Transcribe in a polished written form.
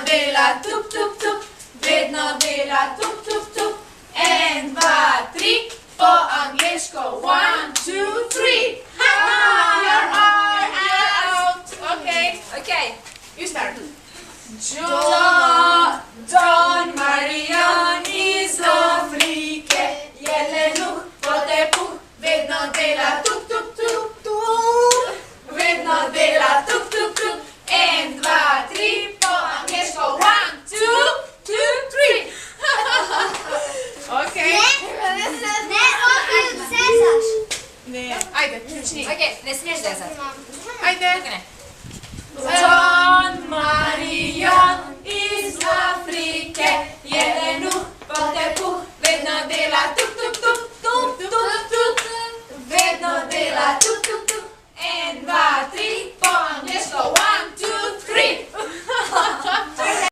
dela tup, tup, tup, vedno dela tup, tup, tup. 1, 2, 3, po angleško 1, 2, 3. You're out. Okay. Okay. You start. Jon